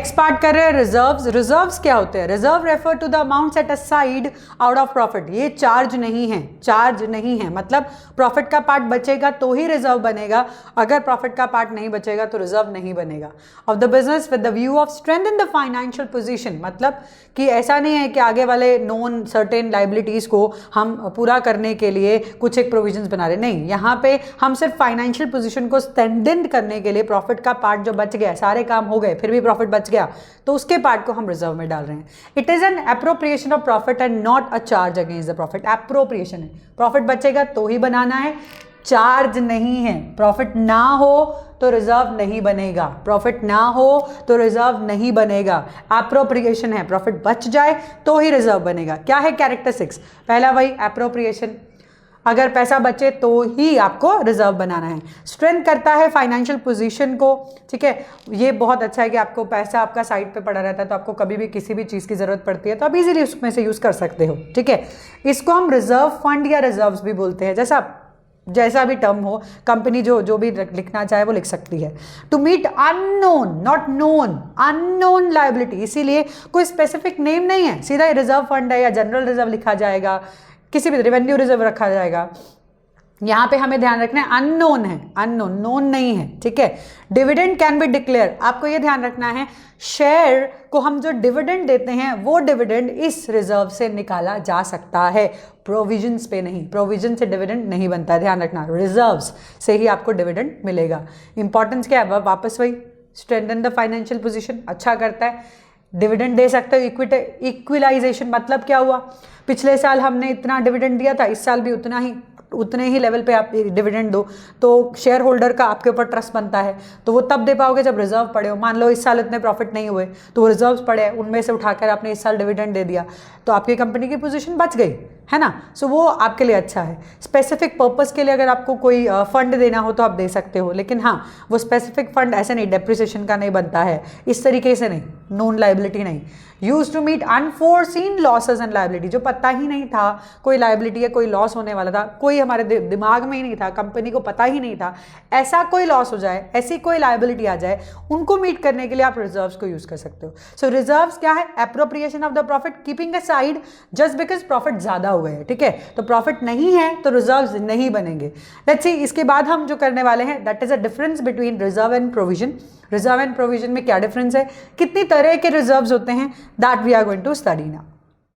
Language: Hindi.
नेक्स्ट पार्ट कर रहे हैं रिजर्व्स। रिजर्व्स क्या होते हैं? Reserve refer to the amount set aside out of profit. ये चार्ज नहीं है, चार्ज नहीं है, मतलब प्रॉफिट का पार्ट बचेगा तो ही रिजर्व बनेगा, अगर प्रॉफिट का पार्ट नहीं बचेगा तो रिजर्व नहीं बनेगा। Of the business with the view of strength in the financial position, मतलब कि ऐसा नहीं है कि आगे वाले नॉन सर्टेन लाइबिलिटीज को हम पूरा करने के लिए कुछ एक प्रोविजंस बना रहे, नहीं, यहाँ पे हम सिर्फ फाइनेंशियल पोजीशन को स्ट्रेंथन करने के लिए प्रॉफिट का पार्ट जो बच गया, सारे काम हो गए फिर भी प्रॉफिट बच गया, तो उसके पार्ट को हम रिजर्व में डाल रहे हैं। It is an appropriation of profit and not a charge against the profit. Appropriation है, प्रॉफिट बचेगा तो ही बनाना है, चार्ज नहीं है। प्रॉफिट ना हो तो रिजर्व नहीं बनेगा, प्रॉफिट ना हो तो रिजर्व नहीं बनेगा। एप्रोप्रिएशन है, प्रॉफिट बच जाए तो ही रिजर्व बनेगा। क्या है कैरेक्टरिस्टिक्स? पहला वही एप्रोप्रिएशन, अगर पैसा बचे तो ही आपको रिजर्व बनाना है। स्ट्रेंथ करता है फाइनेंशियल पोजीशन को, ठीक है, ये बहुत अच्छा है कि आपको पैसा आपका साइड पे पड़ा रहता है, तो आपको कभी भी किसी भी चीज़ की ज़रूरत पड़ती है तो आप इजीली उसमें से यूज़ कर सकते हो, ठीक है। इसको हम रिजर्व फंड या रिजर्व्स भी बोलते हैं, जैसा भी टर्म हो, कंपनी जो भी लिखना चाहे वो लिख सकती है। To meet unknown, not known, unknown liability, इसीलिए कोई स्पेसिफिक नेम नहीं है, सीधा रिजर्व फंड है या जनरल रिजर्व लिखा जाएगा, किसी भी रेवेन्यू रिजर्व रखा जाएगा। यहाँ पे हमें ध्यान रखना है अननोन है, अननोन, नोन नहीं है, ठीक है। डिविडेंड कैन बी डिक्लेयर, आपको ये ध्यान रखना है शेयर को हम जो डिविडेंड देते हैं वो डिविडेंड इस रिजर्व से निकाला जा सकता है, प्रोविजंस पे नहीं, प्रोविजन से डिविडेंड नहीं बनता है, ध्यान रखना, रिजर्व्स से ही आपको डिविडेंड मिलेगा। इंपॉर्टेंस क्या है? वापस वही, स्ट्रेंथन द फाइनेंशियल पोजीशन, अच्छा करता है, डिविडेंड दे सकते हो। इक्विलाइजेशन मतलब क्या हुआ? पिछले साल हमने इतना डिविडेंड दिया था, इस साल भी उतने ही लेवल पे आप डिविडेंड दो, तो शेयर होल्डर का आपके ऊपर ट्रस्ट बनता है, तो वो तब दे पाओगे जब रिजर्व पड़े हो। मान लो इस साल इतने प्रॉफिट नहीं हुए तो वो रिजर्व्स पड़े हैं, उनमें से उठाकर आपने इस साल डिविडेंड दे दिया, तो आपकी कंपनी की पोजीशन बच गई, है ना। सो वो आपके लिए अच्छा है। स्पेसिफिक पर्पस के लिए अगर आपको कोई फंड देना हो तो आप दे सकते हो, लेकिन हाँ, वो स्पेसिफिक फंड ऐसे नहीं, डेप्रिसिएशन का नहीं बनता है, इस तरीके से नहीं, नॉन लायबिलिटी नहीं। Use to meet unforeseen losses and liability, जो पता ही नहीं था कोई लायबिलिटी या कोई लॉस होने वाला था, कोई हमारे दिमाग में ही नहीं था, कंपनी को पता ही नहीं था, ऐसा कोई लॉस हो जाए, ऐसी कोई लायबिलिटी आ जाए, उनको मीट करने के लिए आप रिजर्व्स को यूज कर सकते हो। सो रिजर्व्स क्या है? Appropriation of the profit keeping aside just because profit ज्यादा हो गए, ठीक है। तो प्रॉफिट नहीं है तो रिजर्व्स नहीं बनेंगे। लेट्स सी इसके बाद हम जो करने वाले हैं, that is a difference between reserve and provision. Reserve and provision में क्या डिफरेंस है, कितनी तरह के रिजर्व्स होते हैं, that we are going to study now.